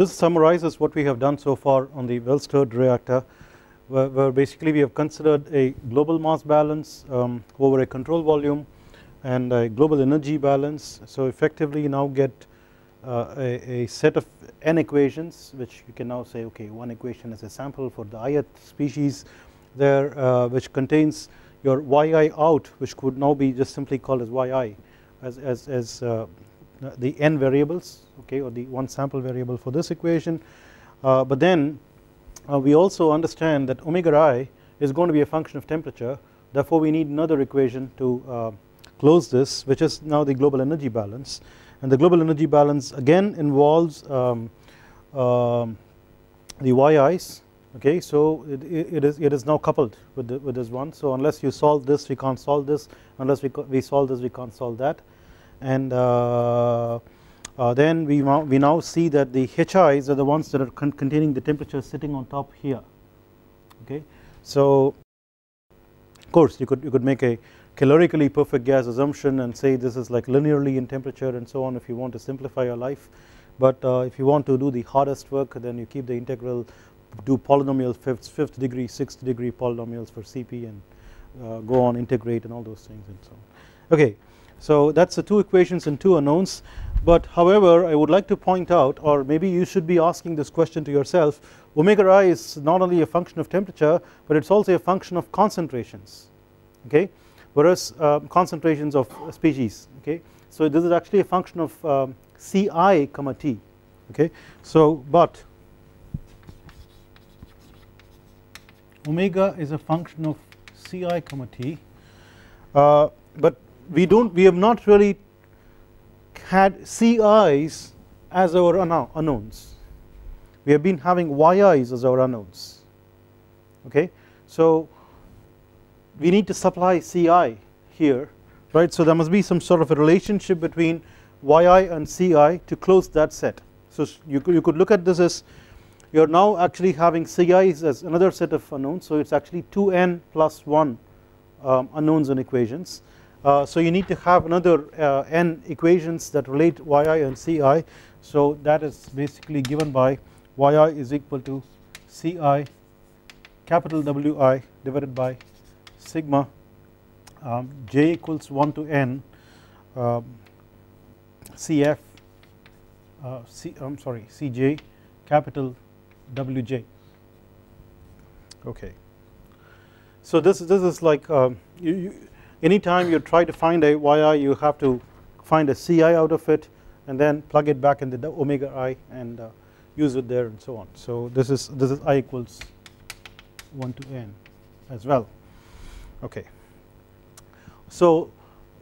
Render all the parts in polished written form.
this summarizes what we have done so far on the well stirred reactor, where basically we have considered a global mass balance over a control volume and a global energy balance. So effectively you now get a set of n equations, which you can now say, okay, one equation is a sample for the ith species there, which contains your yi out, which could now be just simply called as yi as the n variables, okay, or the one sample variable for this equation. But then we also understand that omega I is going to be a function of temperature, therefore we need another equation to close this, which is now the global energy balance. And the global energy balance again involves the yi's, okay. So it is now coupled with this one. So unless you solve this, we can't solve this. Unless we solve this, we can't solve that. And then we now see that the HI's are the ones that are containing the temperature sitting on top here, okay. So of course you could make a calorically perfect gas assumption and say this is like linearly in temperature and so on if you want to simplify your life, but if you want to do the hardest work, then you keep the integral, do polynomial fifth degree, sixth degree polynomials for CP and go on integrate and all those things and so on. Okay, so that's the two equations and two unknowns. But however, I would like to point out, or maybe you should be asking this question to yourself, omega I is not only a function of temperature, but it's also a function of concentrations, okay, whereas concentrations of species, okay. So this is actually a function of Ci comma T, okay. So but omega is a function of Ci comma T, but we have not really had Ci's as our unknowns. We have been having yi's as our unknowns, okay. So we need to supply Ci here, right. So there must be some sort of a relationship between yi and Ci to close that set. So you could look at this as you are now actually having Ci's as another set of unknowns, so it's actually 2n plus 1 unknowns and equations. So you need to have another n equations that relate yi and Ci. So that is basically given by yi is equal to Ci capital Wi divided by sigma j equals 1 to n Cf Cj capital Wj, okay. So this is like anytime you try to find a yi, you have to find a Ci out of it and then plug it back in the omega I and use it there and so on. So this is I equals 1 to n as well, okay. So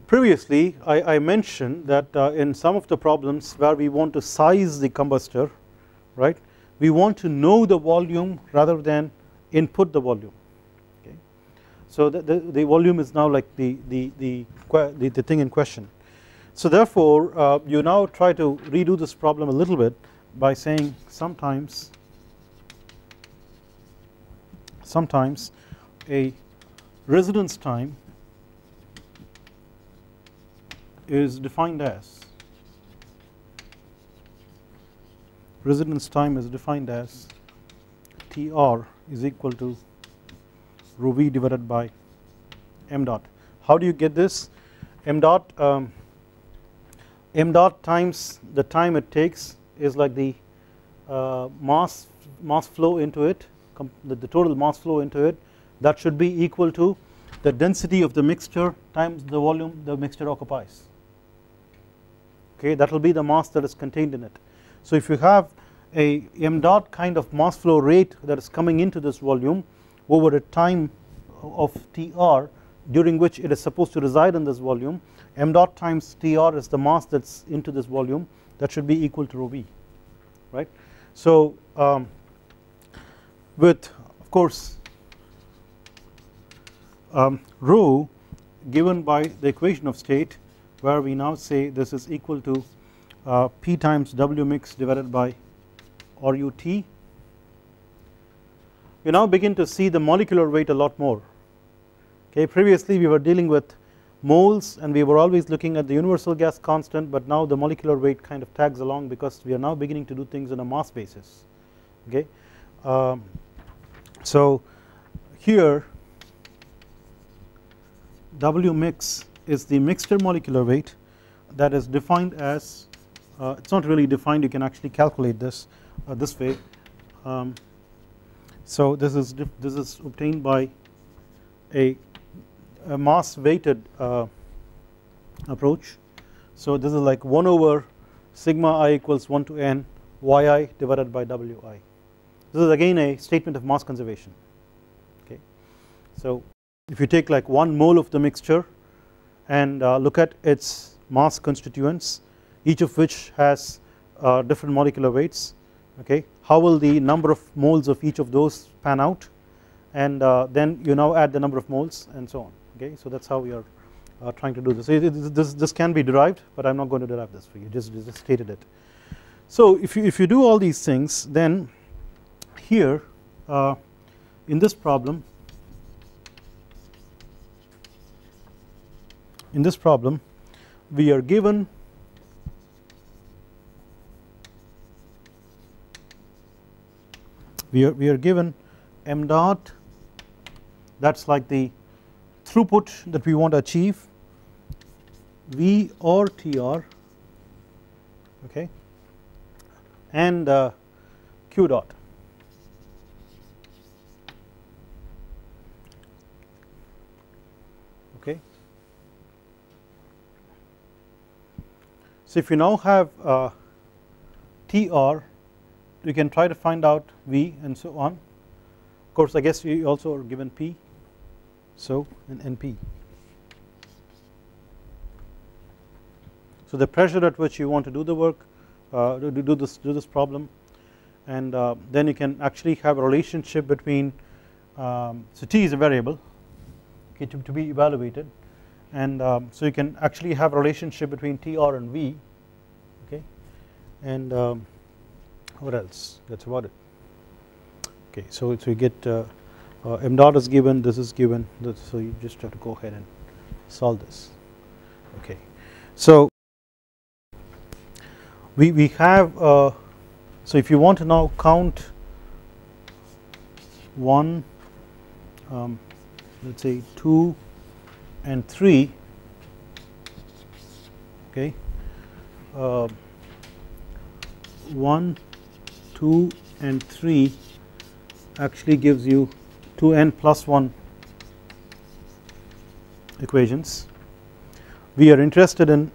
previously I mentioned that in some of the problems where we want to size the combustor, right, we want to know the volume rather than input the volume. So the volume is now like the thing in question. So therefore you now try to redo this problem a little bit by saying sometimes a residence time is defined as Tr is equal to rho v divided by m dot. How do you get this? M dot times the time it takes is like the mass flow into it, the total mass flow into it, that should be equal to the density of the mixture times the volume the mixture occupies, okay. That will be the mass that is contained in it. So if you have a m dot kind of mass flow rate that is coming into this volume over a time of Tr during which it is supposed to reside in this volume, m dot times Tr is the mass that's into this volume, that should be equal to rho v, right. So with of course rho given by the equation of state, where we now say this is equal to P times W mix divided by RUT, you now begin to see the molecular weight a lot more, okay. Previously we were dealing with moles, and we were always looking at the universal gas constant, but now the molecular weight kind of tags along because we are now beginning to do things on a mass basis. Okay, so here W mix is the mixture molecular weight that is defined as it's not really defined, you can actually calculate this this way. So this is obtained by a mass weighted approach. So this is like 1 over sigma I equals 1 to n yi divided by wi. This is again a statement of mass conservation. Okay, so if you take like 1 mole of the mixture and look at its mass constituents, each of which has different molecular weights, okay, how will the number of moles of each of those pan out, and then you now add the number of moles and so on. Okay, so that's how we are trying to do this. This can be derived, but I'm not going to derive this for you, just stated it. So if you do all these things, then here in this problem we are given m dot, that's like the throughput that we want to achieve, V or TR, okay, and Q dot. Okay, so if you now have TR, you can try to find out V and so on. Of course, I guess you also are given P, so an NP. So the pressure at which you want to do the work, do this problem, and then you can actually have a relationship between so T is a variable, okay, to be evaluated, and so you can actually have a relationship between TR and V, okay, and what else? That's about it. Okay, so you get m dot is given, this is given, so you just have to go ahead and solve this. Okay, so we have so if you want to now count 1, let's say 2 and 3, okay, 1, 2 and 3 actually gives you 2n plus 1 equations. We are interested in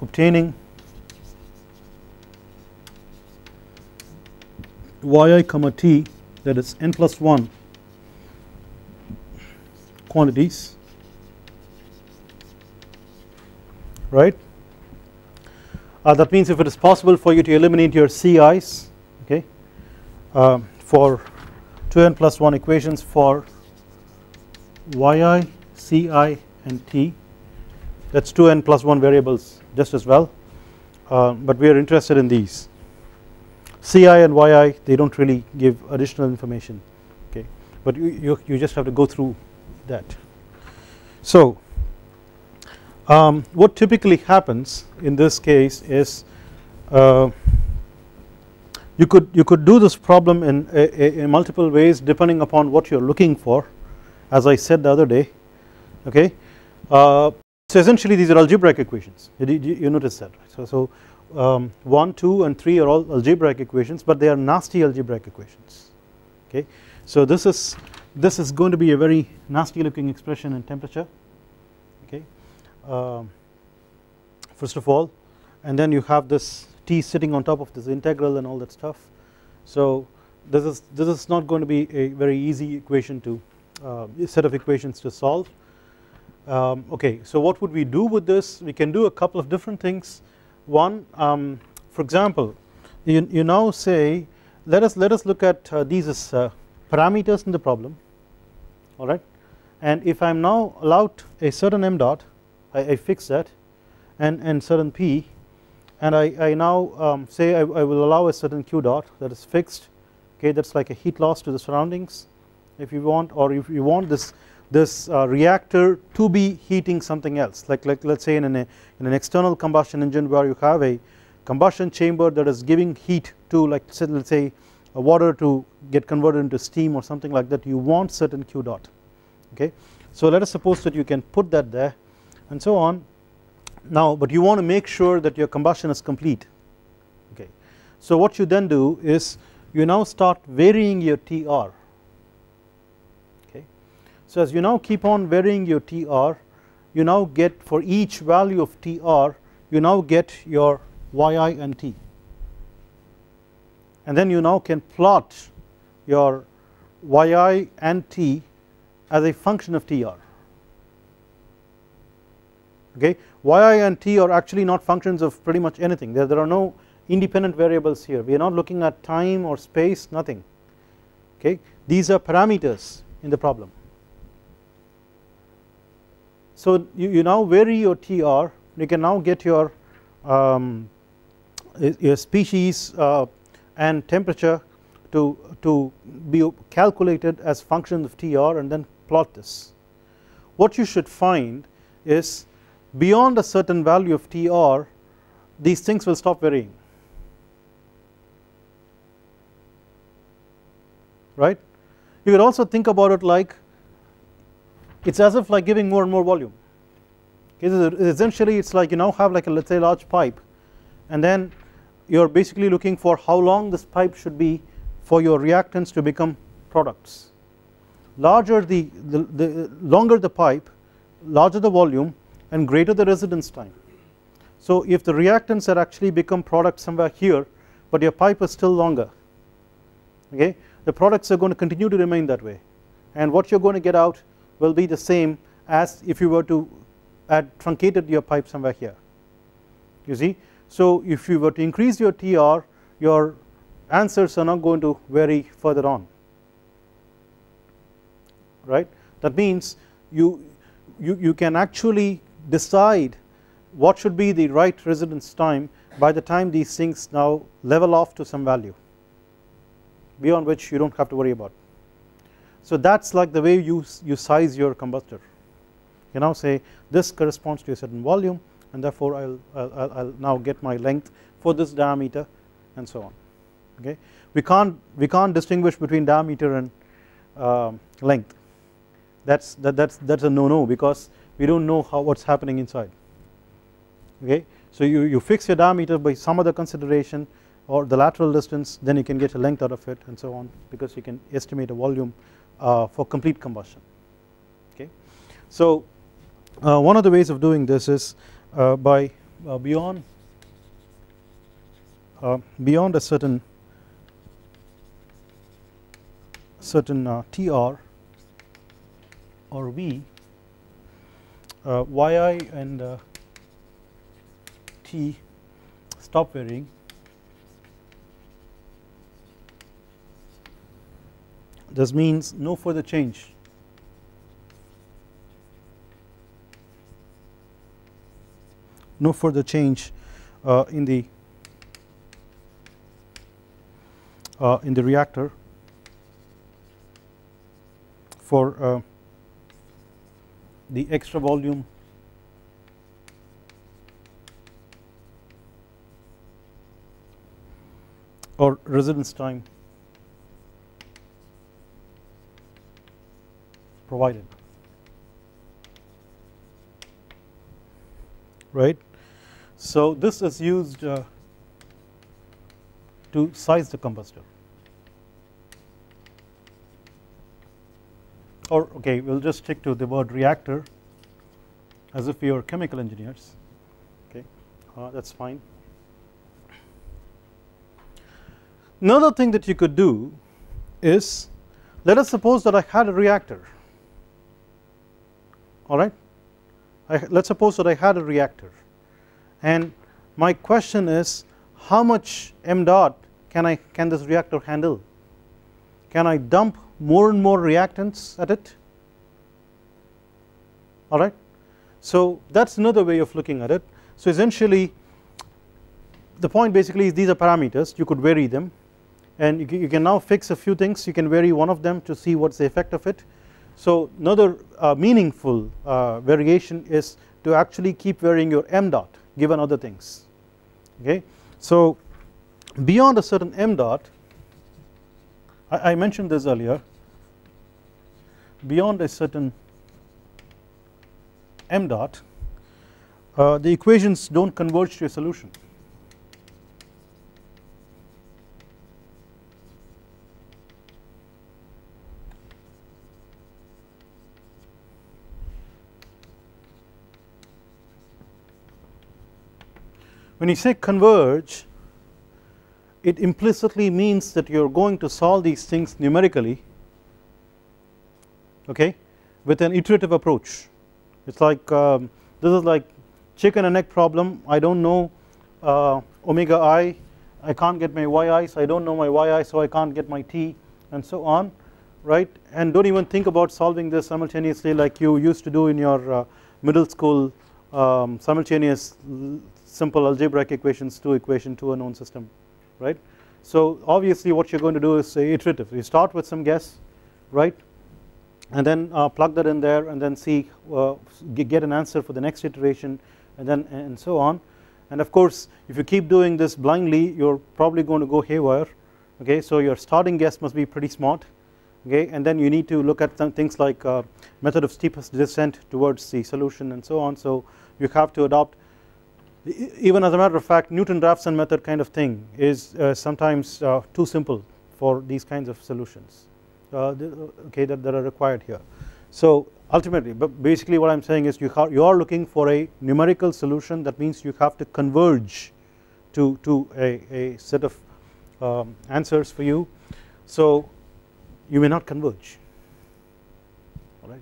obtaining yi comma t, that is n plus 1 quantities, right. That means if it is possible for you to eliminate your CI's, okay, for 2n plus 1 equations for yi, Ci and t, that's 2n plus 1 variables just as well, but we are interested in these. Ci and yi, they don't really give additional information, okay, but you just have to go through that. So what typically happens in this case is you could do this problem in multiple ways depending upon what you're looking for, as I said the other day, okay. So essentially these are algebraic equations, you notice that, right? So 1, 2 and 3 are all algebraic equations, but they are nasty algebraic equations, okay. So this is going to be a very nasty looking expression in temperature, okay, first of all, and then you have this t sitting on top of this integral and all that stuff. So this is not going to be a very easy equation to set of equations to solve. Okay, so what would we do with this? We can do a couple of different things. One, for example, you now say let us look at these as parameters in the problem, all right, and if I am now allowed a certain m dot, I fix that, and certain p, and I now say I will allow a certain q dot that is fixed, okay, that's like a heat loss to the surroundings if you want, or if you want this reactor to be heating something else, like let's say in an external combustion engine where you have a combustion chamber that is giving heat to, like let's say water to get converted into steam or something like that, you want certain Q dot, okay. So let us suppose that you can put that there and so on. Now but you want to make sure that your combustion is complete, okay. So what you then do is you now start varying your TR, okay. So as you now keep on varying your TR, you now get, for each value of TR you now get your yi and t, and then you now can plot your yi and t as a function of TR, okay. Yi and t are actually not functions of pretty much anything, there are no independent variables here, we are not looking at time or space, nothing, okay. These are parameters in the problem. So you now vary your TR, you can now get your species and temperature to be calculated as functions of TR and then plot this. What you should find is beyond a certain value of TR these things will stop varying, right. You could also think about it like it's as if like giving more and more volume, okay. Essentially it's like you now have like a, let's say, large pipe, and then you are basically looking for how long this pipe should be for your reactants to become products. Larger the longer the pipe, larger the volume and greater the residence time. So if the reactants had actually become products somewhere here but your pipe is still longer, okay, the products are going to continue to remain that way, and what you are going to get out will be the same as if you were to add truncated your pipe somewhere here, you see. So if you were to increase your TR, your answers are not going to vary further on, right. That means you can actually decide what should be the right residence time by the time these things now level off to some value beyond which you don't have to worry about. So that's like the way you size your combustor. You now say this corresponds to a certain volume, and therefore I'll now get my length for this diameter and so on, okay. We can't distinguish between diameter and length, that's a no because we don't know what's happening inside, okay. So you fix your diameter by some other consideration or the lateral distance, then you can get a length out of it and so on, because you can estimate a volume for complete combustion, okay. So one of the ways of doing this is by beyond a certain TR or V, yi and t stop varying, this means no further change in the reactor for the extra volume or residence time provided, right. So this is used to size the combustor, or okay, we'll just stick to the word reactor as if we are chemical engineers, okay, that's fine. Another thing that you could do is, let us suppose that I had a reactor, alright, let's suppose that I had a reactor, and my question is how much m dot can this reactor handle? Can I dump more and more reactants at it? Alright, so that's another way of looking at it. So essentially the point basically is these are parameters, you could vary them, and you can now fix a few things. You can vary one of them to see what's the effect of it. So another meaningful variation is to actually keep varying your m dot given other things. Okay, so beyond a certain m dot, I mentioned this earlier, beyond a certain m dot, the equations don't converge to a solution. When you say converge, it implicitly means that you are going to solve these things numerically, okay, with an iterative approach. It's like this is like chicken and egg problem. I don't know omega I can't get my yi, so I don't know my yi, so I can't get my t, and so on, right? And don't even think about solving this simultaneously like you used to do in your middle school simultaneous simple algebraic equations, 2 equation, 2 unknown system, right? So obviously what you're going to do is iterative. You start with some guess, right, and then plug that in there and then see get an answer for the next iteration, and so on. And of course if you keep doing this blindly, you're probably going to go haywire. Okay, so your starting guess must be pretty smart. Okay, and then you need to look at some things like method of steepest descent towards the solution and so on. So you have to adopt, even as a matter of fact, Newton-Raphson method kind of thing is sometimes too simple for these kinds of solutions, okay, that are required here. So ultimately, but basically what I'm saying is you are looking for a numerical solution. That means you have to converge to a set of answers for you. So you may not converge, all right.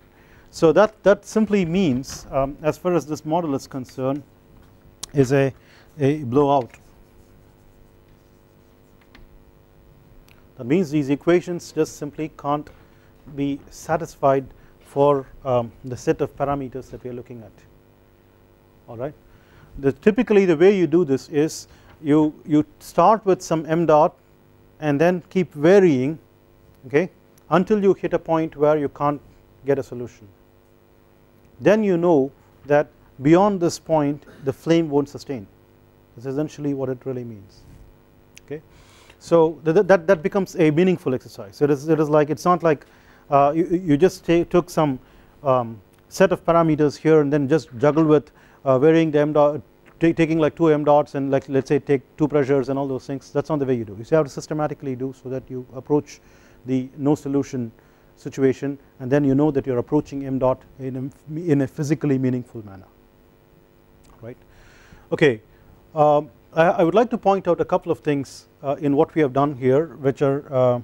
So that simply means as far as this model is concerned, is a blowout. That means these equations just simply can't be satisfied for the set of parameters that we are looking at, all right. Typically the way you do this is you start with some m dot and then keep varying, okay, until you hit a point where you can't get a solution. Then you know that beyond this point the flame won't sustain. That's essentially what it really means. Okay, so that becomes a meaningful exercise. It is like, it's not like you just took some set of parameters here and then just juggle with varying the m dot, taking like 2 m dots and like let's say take 2 pressures and all those things. That's not the way you do. You have to systematically do so that you approach the no solution situation, and then you know that you're approaching m dot in a physically meaningful manner, right. Okay, I would like to point out a couple of things in what we have done here which are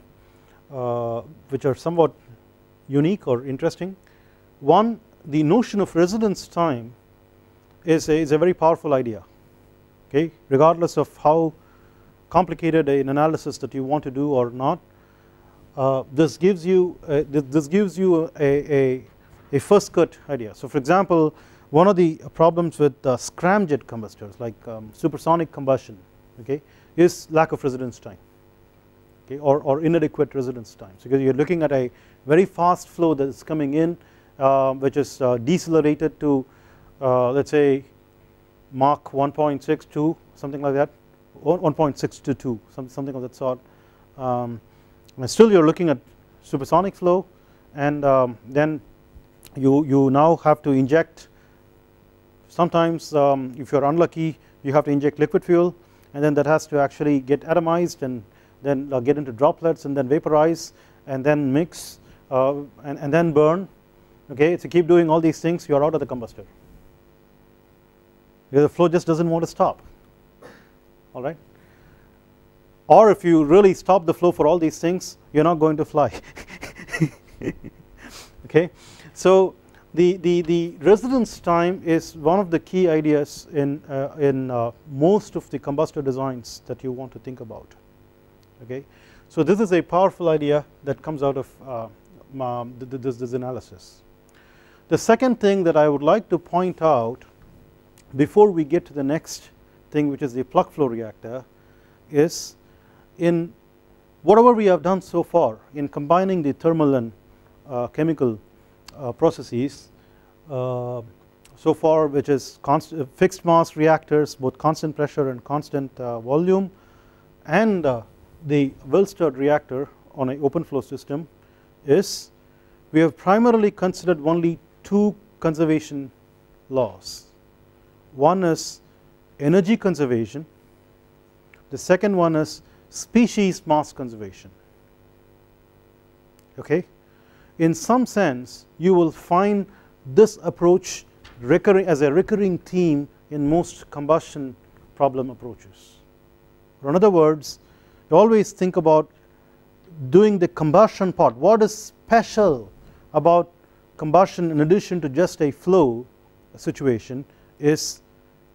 somewhat unique or interesting. One, the notion of residence time is a very powerful idea, okay, regardless of how complicated an analysis that you want to do or not. This gives you a first cut idea. So for example, one of the problems with scramjet combustors like supersonic combustion, okay, is lack of residence time, okay, or inadequate residence time. So because you're looking at a very fast flow that is coming in which is decelerated to let's say Mach 1.62, something like that, 1.622, something of that sort. And still you're looking at supersonic flow, and then you now have to inject, sometimes if you're unlucky you have to inject liquid fuel, and then that has to actually get atomized and then get into droplets and then vaporize and then mix and then burn. Okay, so keep doing all these things, you are out of the combustor because the flow just doesn't want to stop, all right. Or if you really stop the flow for all these things, you're not going to fly. Okay, so the residence time is one of the key ideas in most of the combustor designs that you want to think about. Okay, so this is a powerful idea that comes out of this analysis. The second thing that I would like to point out before we get to the next thing, which is the plug flow reactor, is in whatever we have done so far in combining the thermal and chemical processes so far, which is fixed mass reactors, both constant pressure and constant volume, and the well stirred reactor on an open flow system, is we have primarily considered only two conservation laws. One is energy conservation, the second one is species mass conservation. Okay, in some sense you will find this approach recurring as a recurring theme in most combustion problem approaches. Or in other words, you always think about doing the combustion part. What is special about combustion in addition to just a flow situation is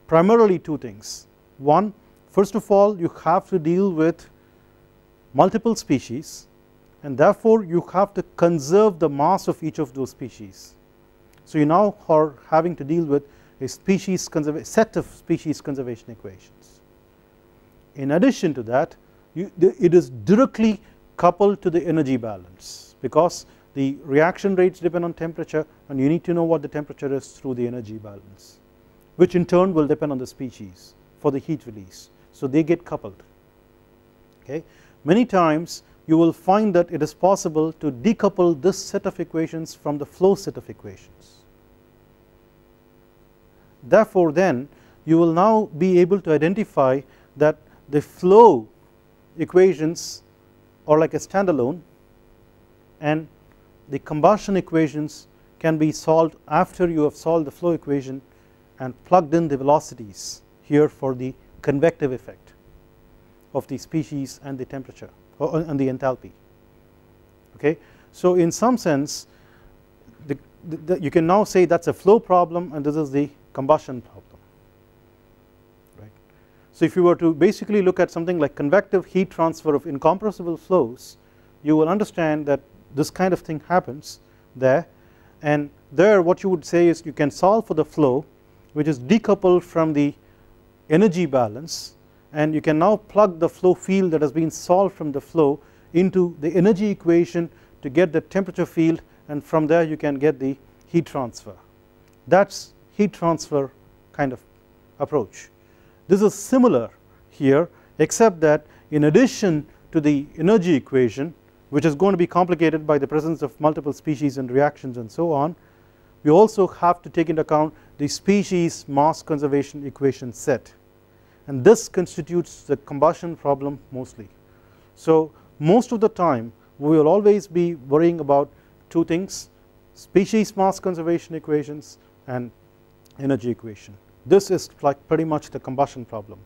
primarily two things. One, first of all, you have to deal with multiple species, and therefore you have to conserve the mass of each of those species. So you now are having to deal with a set of species conservation equations. In addition to that, it is directly coupled to the energy balance, because the reaction rates depend on temperature, and you need to know what the temperature is through the energy balance, which in turn will depend on the species for the heat release. So they get coupled. Okay, many times you will find that it is possible to decouple this set of equations from the flow set of equations. Therefore then you will now be able to identify that the flow equations are like a standalone, and the combustion equations can be solved after you have solved the flow equation and plugged in the velocities here for the convective effect of the species and the temperature and the enthalpy. Okay, so in some sense you can now say that's a flow problem and this is the combustion problem. Right. So if you were to basically look at something like convective heat transfer of incompressible flows, you will understand that this kind of thing happens there, and there what you would say is you can solve for the flow, which is decoupled from the energy balance, and you can now plug the flow field that has been solved from the flow into the energy equation to get the temperature field, and from there you can get the heat transfer. That's heat transfer kind of approach. This is similar here, except that in addition to the energy equation, which is going to be complicated by the presence of multiple species and reactions and so on, we also have to take into account the species mass conservation equation set, and this constitutes the combustion problem mostly. So most of the time we will always be worrying about two things: species mass conservation equations and energy equation. This is like pretty much the combustion problem.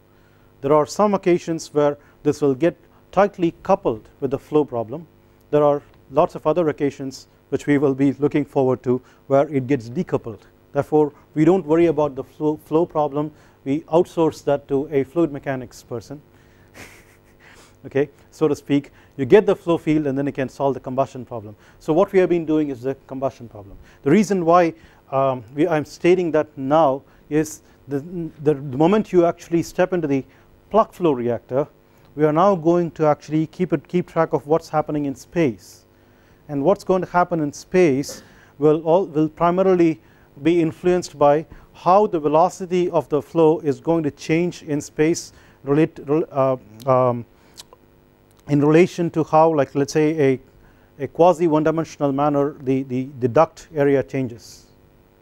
There are some occasions where this will get tightly coupled with the flow problem. There are lots of other occasions which we will be looking forward to where it gets decoupled. Therefore we don't worry about the flow problem, we outsource that to a fluid mechanics person. Okay, so to speak, you get the flow field and then you can solve the combustion problem. So what we have been doing is the combustion problem. The reason why I am stating that now is the moment you actually step into the plug flow reactor, we are now going to actually keep track of what's happening in space, and what's going to happen in space will primarily be influenced by how the velocity of the flow is going to change in space in relation to how, like let's say a quasi one-dimensional manner the duct area changes.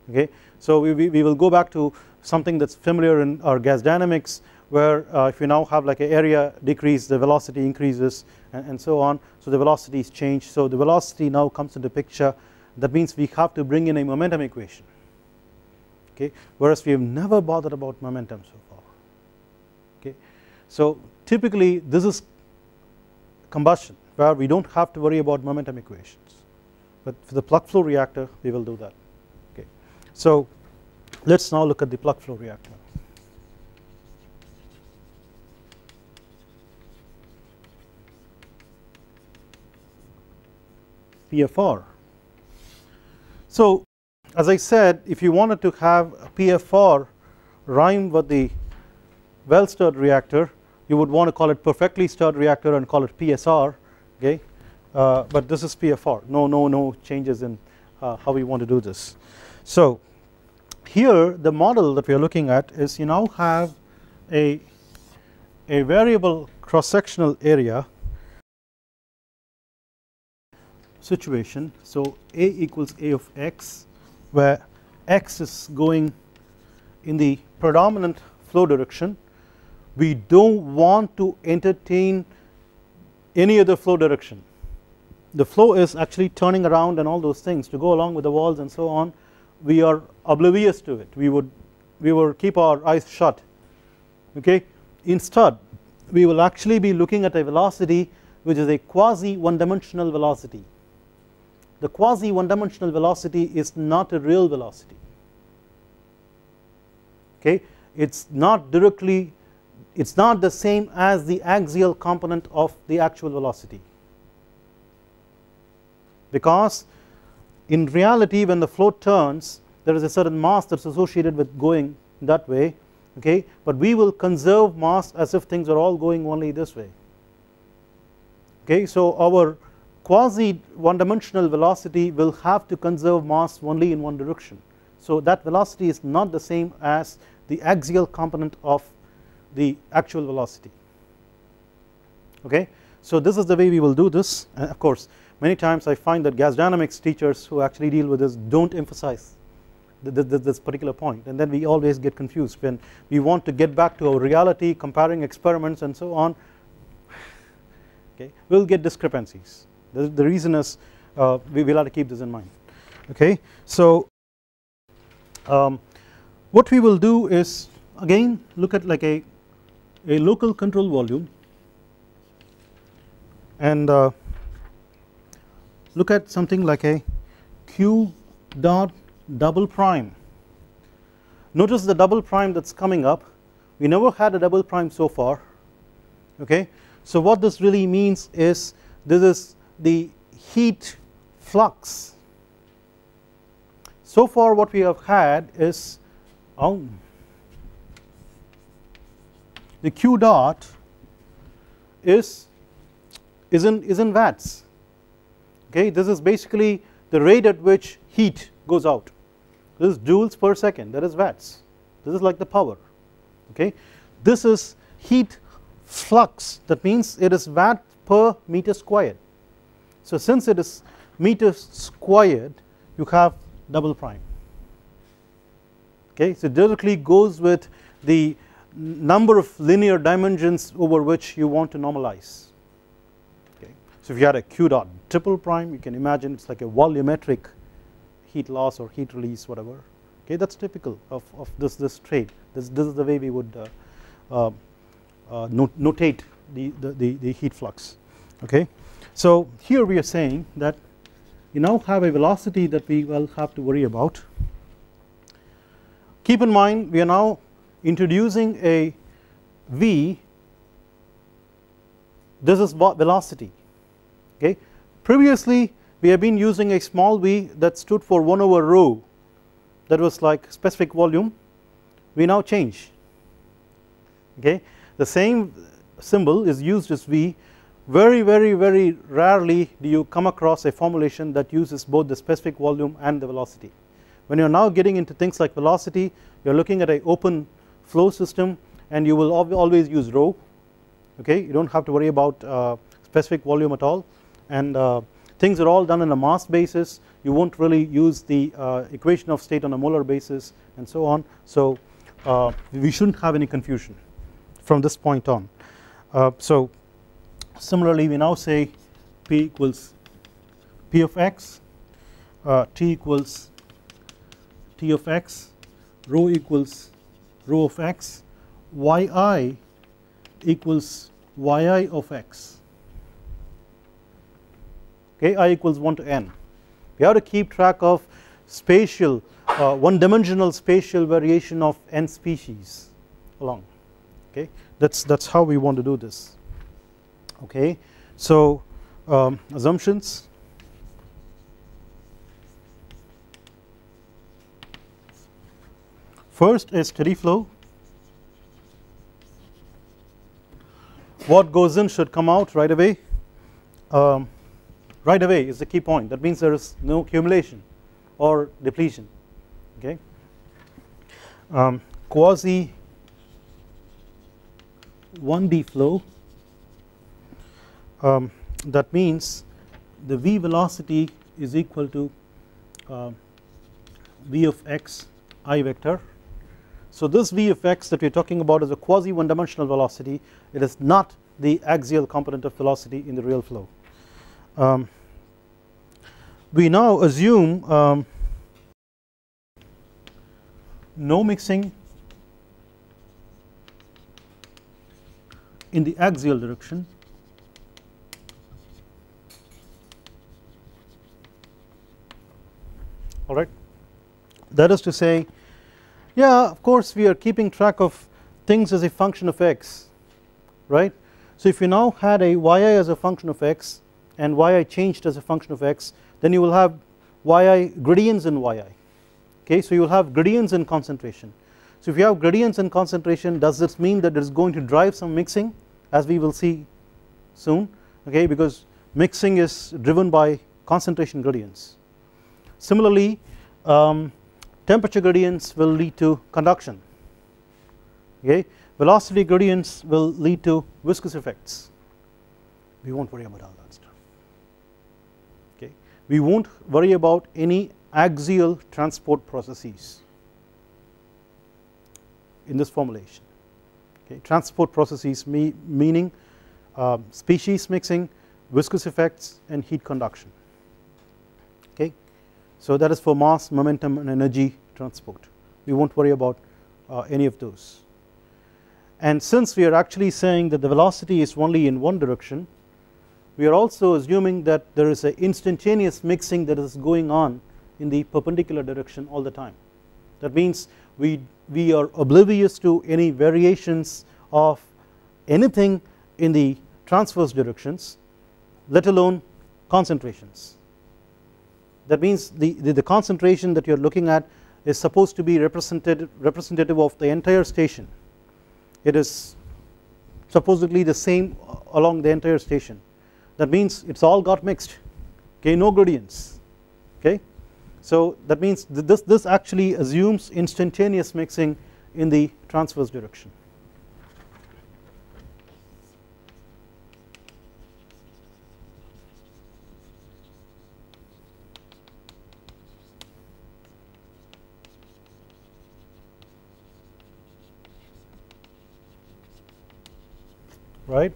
Okay, so we will go back to something that's familiar in our gas dynamics, where if you now have like an area decrease, the velocity increases and so on, so the velocities change. So the velocity now comes into picture. That means we have to bring in a momentum equation. Okay, whereas we have never bothered about momentum so far. Okay, so typically this is combustion where we don't have to worry about momentum equations, but for the plug flow reactor we will do that. Okay, so let's now look at the plug flow reactor. PFR. So as I said, if you wanted to have a PFR rhyme with the well stirred reactor, you would want to call it perfectly stirred reactor and call it PSR, okay, but this is PFR, no changes in how we want to do this. So here the model that we are looking at is you now have a variable cross sectional area situation. So A equals A of x, where x is going in the predominant flow direction. We don't want to entertain any other flow direction. The flow is actually turning around and all those things to go along with the walls and so on. We are oblivious to it. We would keep our eyes shut, okay. Instead we will actually be looking at a velocity which is a quasi one dimensional velocity. The quasi one dimensional velocity is not a real velocity, okay. It's not directly, it's not the same as the axial component of the actual velocity, because in reality when the flow turns there is a certain mass that's associated with going that way, okay, but we will conserve mass as if things are all going only this way, okay. So our quasi one dimensional velocity will have to conserve mass only in one direction, so that velocity is not the same as the axial component of the actual velocity, okay. So this is the way we will do this, and of course many times I find that gas dynamics teachers who actually deal with this don't emphasize this particular point, and then we always get confused when we want to get back to our reality, comparing experiments and so on, okay. We will get discrepancies. The reason is we will have to keep this in mind, okay. So what we will do is again look at like a local control volume and look at something like a q dot double prime. Notice the double prime that's coming up. We never had a double prime so far, okay. So what this really means is this is the heat flux. So far what we have had is the q dot is in watts, okay. This is basically the rate at which heat goes out. This is joules per second, that is watts. This is like the power, okay. This is heat flux, that means it is watt per meter squared. So since it is meter squared you have double prime, okay. So it directly goes with the number of linear dimensions over which you want to normalize, okay. So if you had a q dot triple prime, you can imagine it's like a volumetric heat loss or heat release, whatever, okay. That's typical of this trait. This is the way we would notate the heat flux, okay. So here we are saying that you now have a velocity that we will have to worry about. Keep in mind we are now introducing a v, this is velocity, okay. Previously we have been using a small v that stood for 1 over rho, that was like specific volume. We now change, okay. The same symbol is used as v. Very rarely do you come across a formulation that uses both the specific volume and the velocity. When you are now getting into things like velocity, you are looking at an open flow system and you will always use rho, okay. You don't have to worry about specific volume at all, and things are all done on a mass basis. You won't really use the equation of state on a molar basis and so on. So we shouldn't have any confusion from this point on. So similarly we now say P equals P of x, T equals T of x, rho equals rho of x, yi equals yi of x, okay. I equals 1 to n. We have to keep track of spatial one dimensional spatial variation of n species along, okay. That's how we want to do this, okay. So assumptions. First is steady flow. What goes in should come out right away. right away is the key point. That means there is no accumulation or depletion. Okay, quasi 1D flow, that means the v velocity is equal to v of x I vector. So this v of x that we are talking about is a quasi one dimensional velocity. It is not the axial component of velocity in the real flow. We now assume no mixing in the axial direction, alright. That is to say, yeah, of course we are keeping track of things as a function of x, right. So if you now had a yi as a function of x and yi changed as a function of x, then you will have yi gradients in yi. Okay, so you will have gradients in concentration. So if you have gradients in concentration, does this mean that it is going to drive some mixing, as we will see soon? Okay, because mixing is driven by concentration gradients. Similarly, temperature gradients will lead to conduction. Okay, velocity gradients will lead to viscous effects. We won't worry about all that stuff. Okay, we won't worry about any axial transport processes in this formulation. Okay, transport processes meaning species mixing, viscous effects, and heat conduction. Okay, so that is for mass, momentum, and energy transport. We won't worry about any of those. And since we are actually saying that the velocity is only in one direction, we are also assuming that there is an instantaneous mixing that is going on in the perpendicular direction all the time. That means we are oblivious to any variations of anything in the transverse directions, let alone concentrations. That means the concentration that you are looking at is supposed to be representative of the entire station. It is supposedly the same along the entire station. That means it's all got mixed. Okay, no gradients. Okay, so that means this actually assumes instantaneous mixing in the transverse direction. Right.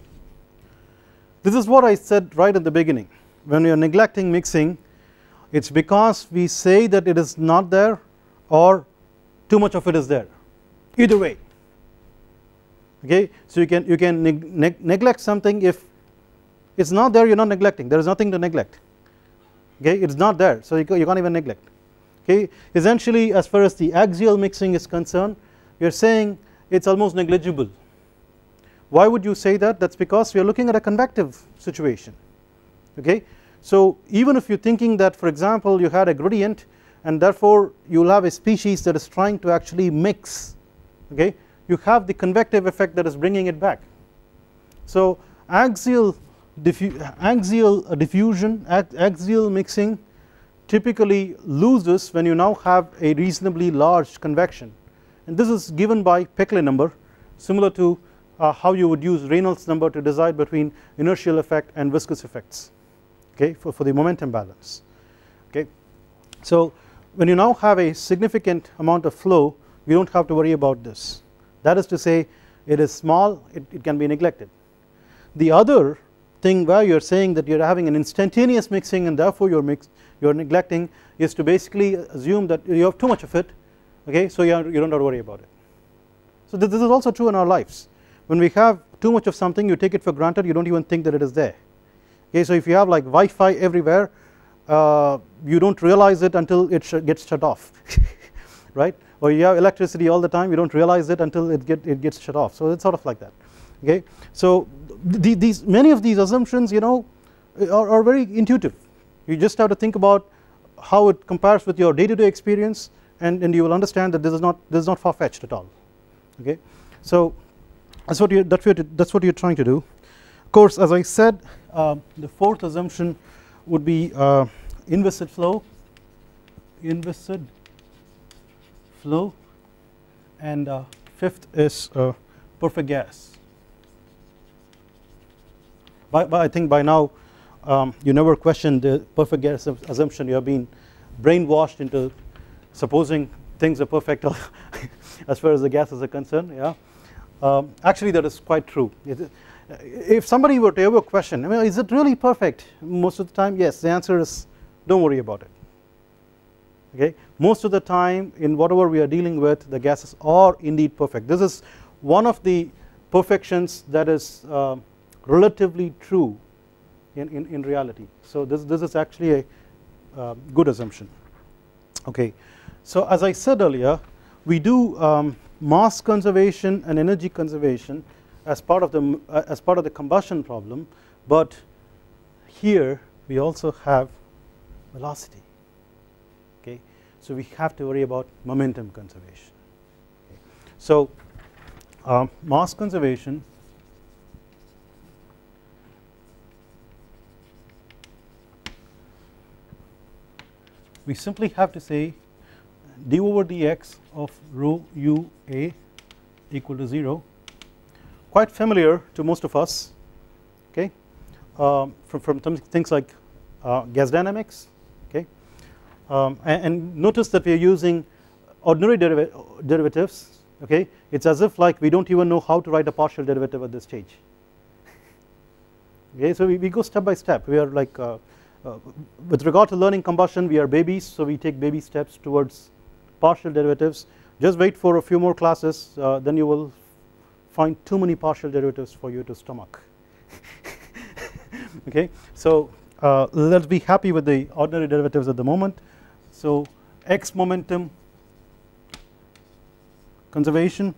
This is what I said right at the beginning. When we are neglecting mixing, it's because we say that it is not there or too much of it is there. Either way. Okay, so you can neglect something. If it's not there, you're not neglecting. There is nothing to neglect. Okay, it's not there, so you can't even neglect. Okay, essentially, as far as the axial mixing is concerned, you're saying it's almost negligible. Why would you say that? That's because we are looking at a convective situation. Okay, so even if you're thinking that, for example, you had a gradient and therefore you will have a species that is trying to actually mix, okay, you have the convective effect that is bringing it back. So axial diffusion, axial mixing typically loses when you now have a reasonably large convection, and this is given by Peclet number, similar to how you would use Reynolds number to decide between inertial effect and viscous effects, okay, for the momentum balance. Okay, so when you now have a significant amount of flow, we don't have to worry about this. That is to say, it is small, it can be neglected. The other thing where you are saying that you are having an instantaneous mixing and therefore you are neglecting is to basically assume that you have too much of it, okay, so you don't have to worry about it. So this is also true in our lives. When we have too much of something, you take it for granted, you don't even think that it is there. Okay, so if you have like Wi-Fi everywhere, you don't realize it until it gets shut off, right? Or you have electricity all the time, you don't realize it until it gets shut off. So it's sort of like that. Okay, so many of these assumptions, you know, are very intuitive. You just have to think about how it compares with your day-to-day experience, and you will understand that this is not far-fetched at all. Okay, so that's what you're trying to do. course, as I said, the fourth assumption would be inviscid flow, and fifth is perfect gas. But I think by now you never question the perfect gas assumption. You have been brainwashed into supposing things are perfect as far as the gases are concerned. Yeah, actually that is quite true. If somebody were to ever question, I mean, is it really perfect? Most of the time, yes. The answer is don't worry about it. Okay, most of the time in whatever we are dealing with, the gases are indeed perfect. This is one of the perfections that is relatively true in reality. So this is actually a good assumption. Okay, so as I said earlier, we do mass conservation and energy conservation as part of the combustion problem, but here we also have velocity. Okay, so we have to worry about momentum conservation. Okay. So mass conservation we simply have to say d over dx of rho u a equal to 0, quite familiar to most of us, okay, from things like gas dynamics, okay, and notice that we are using ordinary derivatives, okay. It's as if like we don't even know how to write a partial derivative at this stage. Okay, so we go step by step. We are like with regard to learning combustion, we are babies, so we take baby steps towards partial derivatives. Just wait for a few more classes, then you will find too many partial derivatives for you to stomach. Okay, so let's be happy with the ordinary derivatives at the moment. So x momentum conservation,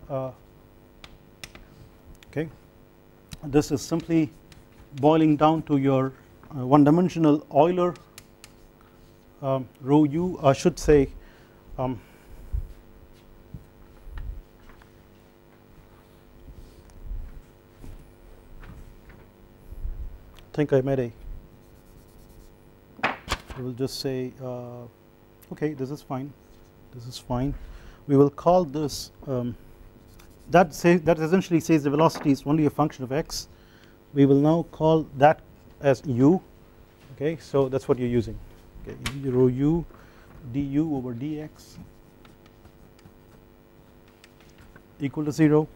okay, this is simply boiling down to your one-dimensional Euler rho u. I should say I think I made I will just say okay, this is fine, we will call this that essentially says the velocity is only a function of x. We will now call that as u, okay, so that's what you're using, okay, rho u du over dx equal to 0.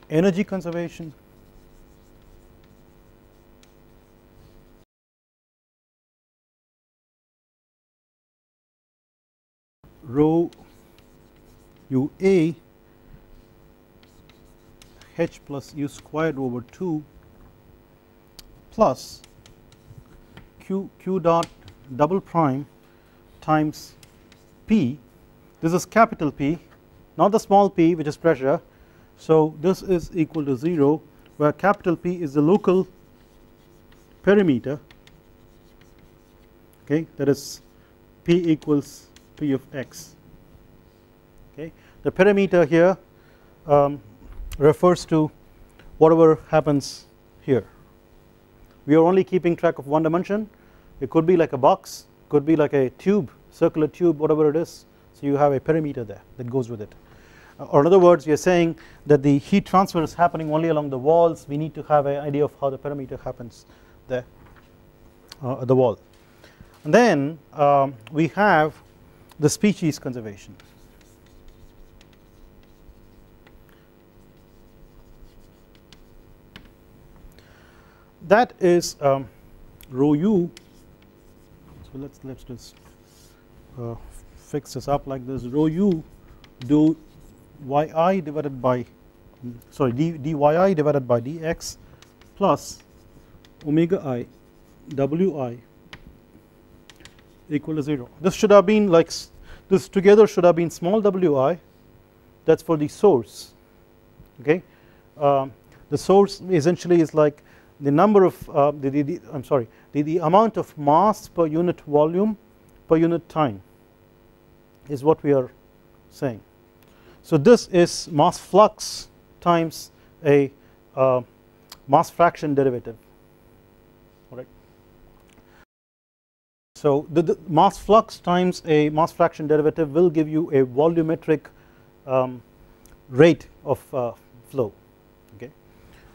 Energy conservation, rho u a h plus u squared over 2 plus q dot double prime times p. This is capital P, not the small p which is pressure. So this is equal to 0, where capital P is the local perimeter, okay, that is P equals P of x. Okay, the perimeter here refers to whatever happens here. We are only keeping track of one dimension. It could be like a box, could be like a tube, circular tube, whatever it is. So you have a perimeter there that goes with it. Or in other words, we are saying that the heat transfer is happening only along the walls. We need to have an idea of how the perimeter happens there at the wall. And then we have the species conservation. That is rho u. So let's just fix this up like this. Rho u do yi divided by dyi divided by dx plus omega I wi equal to 0. This should have been like this together should have been small wi. That's for the source. Okay, the source essentially is like the number of the amount of mass per unit volume per unit time is what we are saying. So this is mass flux times a mass fraction derivative, all right. So the mass flux times a mass fraction derivative will give you a volumetric rate of flow, okay.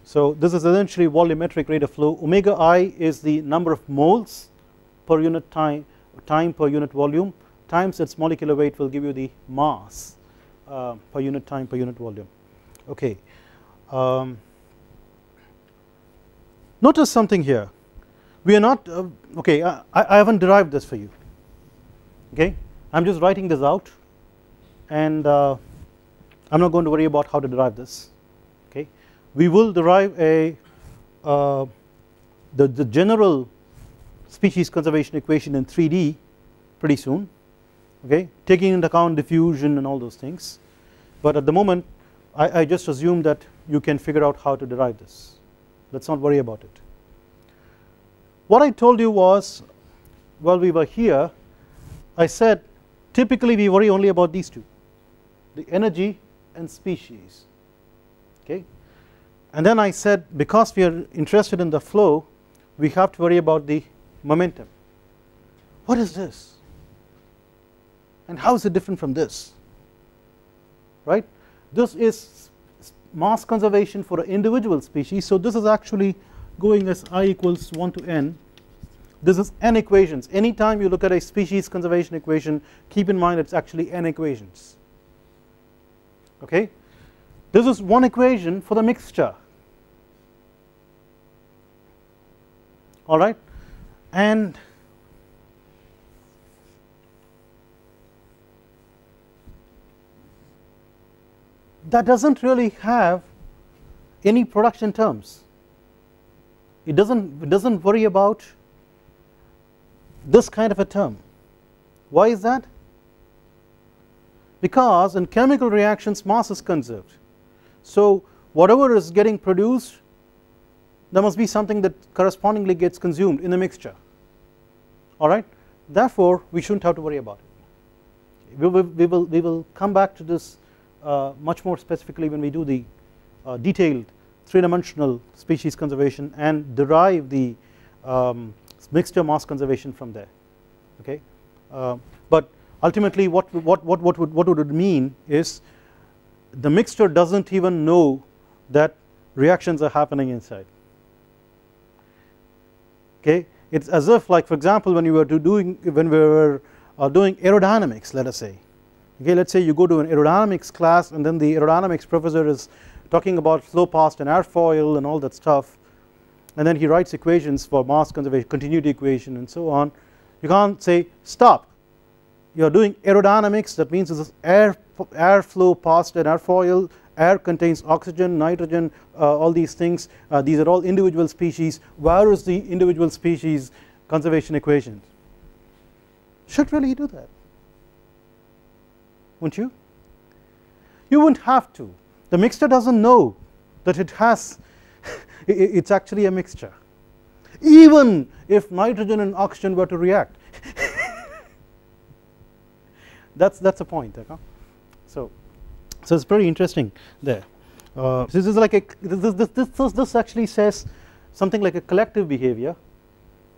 So this is essentially volumetric rate of flow. Omega I is the number of moles per unit time per unit volume times its molecular weight will give you the mass per unit time per unit volume, okay. Notice something here, we are not okay, I haven't derived this for you, okay. I am just writing this out, and I am not going to worry about how to derive this, okay. We will derive a the general species conservation equation in 3D pretty soon, okay, taking into account diffusion and all those things, but at the moment I just assume that you can figure out how to derive this, let us not worry about it. What I told you was, while we were here, I said typically we worry only about these two, the energy and species, okay, and then I said because we are interested in the flow we have to worry about the momentum. What is this and how is it different from this, right? This is mass conservation for an individual species, so this is actually going as I equals 1 to n. This is n equations. Anytime you look at a species conservation equation, keep in mind it's actually n equations, okay. This is one equation for the mixture, all right, and that doesn't really have any production terms. It doesn't worry about this kind of a term. Why is that? Because in chemical reactions mass is conserved, so whatever is getting produced there must be something that correspondingly gets consumed in the mixture, all right. Therefore we shouldn't have to worry about it. We will come back to this much more specifically when we do the detailed three-dimensional species conservation and derive the mixture mass conservation from there, okay. But ultimately what would it mean is the mixture doesn't even know that reactions are happening inside, okay. It's as if, like for example, when we were doing aerodynamics, let us say, okay, let's say you go to an aerodynamics class and then the aerodynamics professor is talking about flow past and airfoil and all that stuff, and then he writes equations for mass conservation, continuity equation and so on. You can't say stop, you are doing aerodynamics, that means this is airflow past an airfoil, air contains oxygen, nitrogen, all these things, these are all individual species, where is the individual species conservation equation? Should really do that, wouldn't you? You wouldn't have to. The mixture doesn't know that it has it's actually a mixture, even if nitrogen and oxygen were to react. That's a point, okay? So it's very interesting there. This is like a this actually says something like a collective behavior,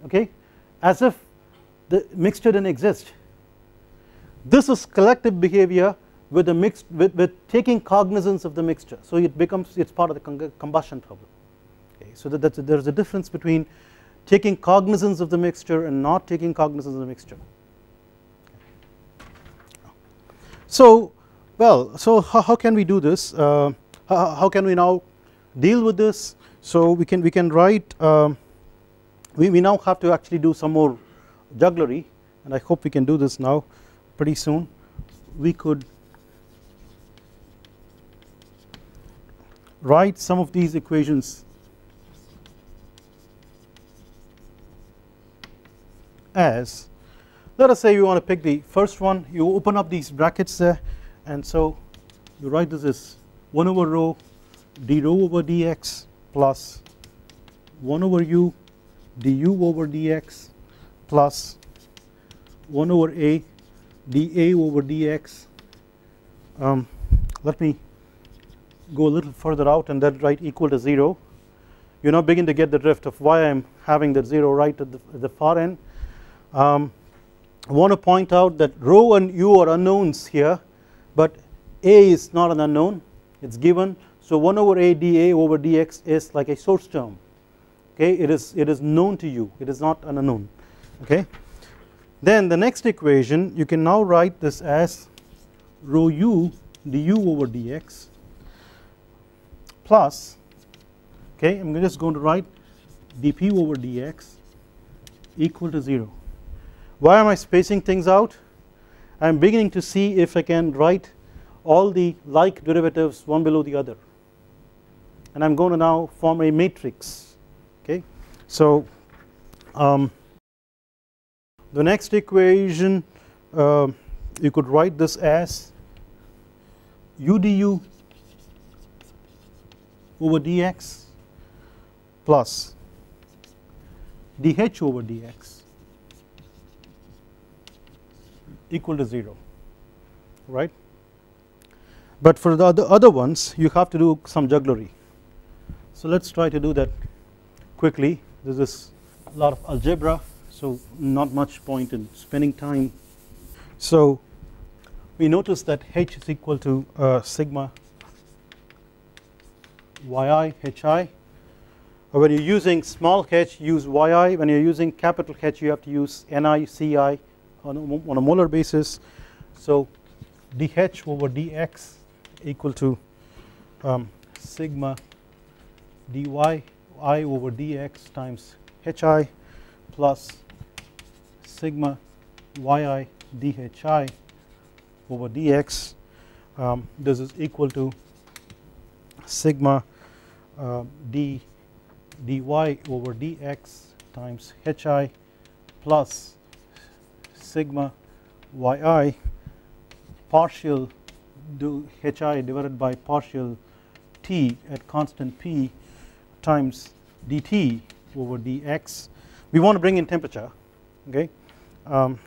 okay, as if the mixture didn't exist. This is collective behavior with the mixed with taking cognizance of the mixture, so it's part of the combustion problem, okay. So there's a difference between taking cognizance of the mixture and not taking cognizance of the mixture. So well, so how can we do this? How can we now deal with this? So we can write we now have to actually do some more jugglery, and I hope we can do this now pretty soon. We could write some of these equations as, let us say you want to pick the first one, you open up these brackets there, and so you write this as 1 over rho d rho over dx plus 1 over u du over dx plus 1 over a dA over dx. Let me go a little further out and then write equal to 0. you now begin to get the drift of why I am having that 0 right at the far end. I want to point out that rho and u are unknowns here, but a is not an unknown, it is given. So 1 over a dA over dx is like a source term, okay. It is known to you, it is not an unknown, okay. Then the next equation, you can now write this as rho u du over dx plus, okay, I am just going to write dp over dx equal to 0. Why am I spacing things out? I am beginning to see if I can write all the like derivatives one below the other, and I am going to now form a matrix, okay. So the next equation, you could write this as u du over dx plus dh over dx equal to 0, right. But for the other ones you have to do some jugglery. So let us try to do that quickly. This is a lot of algebra, so not much point in spending time. So we notice that h is equal to sigma yi hi. When you are using small h, use yi. When you are using capital H, you have to use ni ci on a molar basis. So dh over dx equal to sigma dy I over dx times hi plus sigma yi dhi over dx. This is equal to sigma dy over dx times hi plus sigma yi partial do hi divided by partial t at constant p times dt over dx. We want to bring in temperature, okay.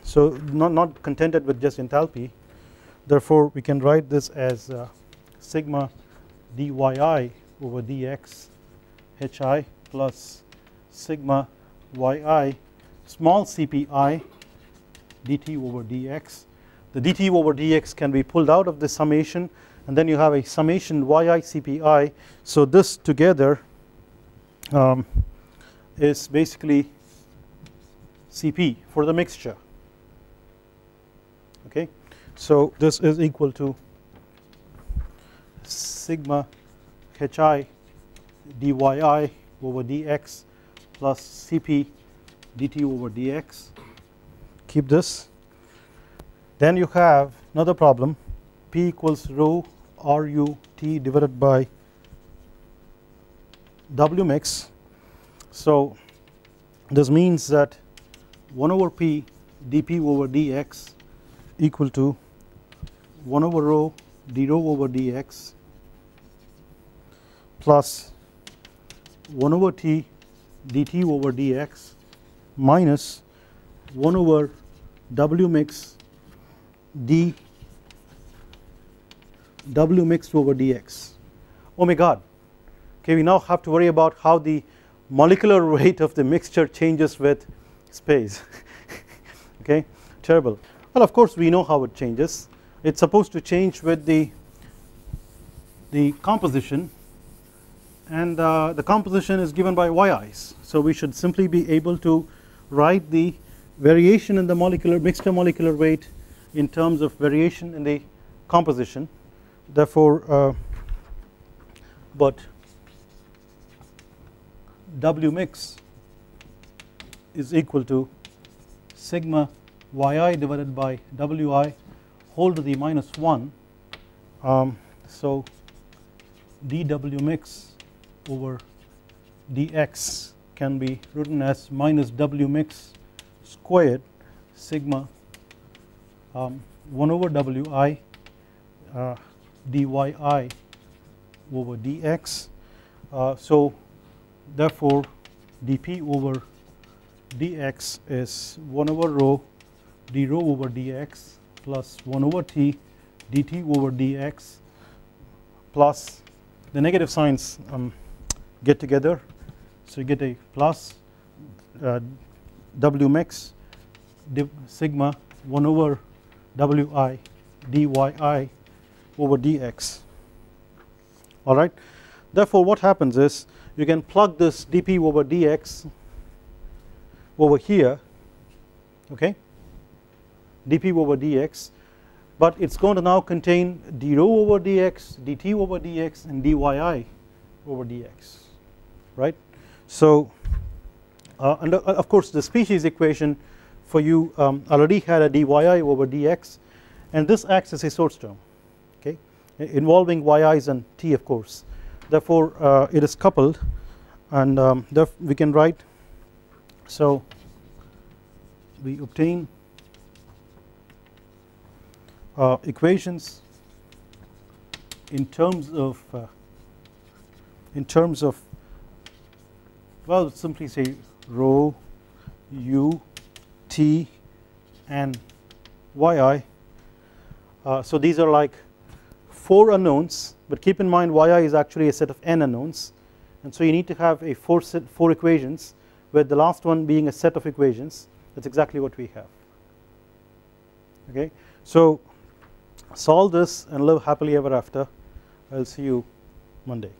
So not contented with just enthalpy, therefore we can write this as sigma dyi over dx hi plus sigma yi small cpi dt over dx. The dt over dx can be pulled out of the summation, and then you have a summation yi cpi. So this together is basically Cp for the mixture, okay. So this is equal to sigma hi dyi over dx plus Cp dt over dx. Keep this. Then you have another problem, P equals rho Ru T divided by W mix. So this means that 1 over P dP over dx equal to 1 over rho d rho over dx plus 1 over T dt over dx minus 1 over W mix d W mixed over dx. Oh my god, okay, we now have to worry about how the molecular weight of the mixture changes with space. Okay, terrible. Well, of course we know how it changes. It's supposed to change with the composition, and the composition is given by yi's. So we should simply be able to write the variation in the mixture molecular weight in terms of variation in the composition. Therefore but W mix is equal to sigma yi divided by Wi whole to the minus 1. So dW mix over dx can be written as minus W mix squared sigma 1 over Wi dyi over dx. So therefore dP over dx is 1 over rho d rho over dx plus 1 over T dt over dx plus the negative signs get together, So you get a plus W mix sigma 1 over Wi dyi over dx. Alright. Therefore what happens is you can plug this dp over dx over here, okay, dp over dx, but it's going to now contain d rho over dx, dt over dx, and dyi over dx, right. So and of course the species equation for you already had a dyi over dx, and this acts as a source term, okay, involving yi's and t of course. Therefore it is coupled, and we can write, so we obtain equations in terms of well, simply say rho u t and yi. So these are like 4 unknowns, but keep in mind yi is actually a set of n unknowns, and so you need to have a 4 equations, with the last one being a set of equations. That's exactly what we have, okay. So solve this and live happily ever after. I'll see you Monday.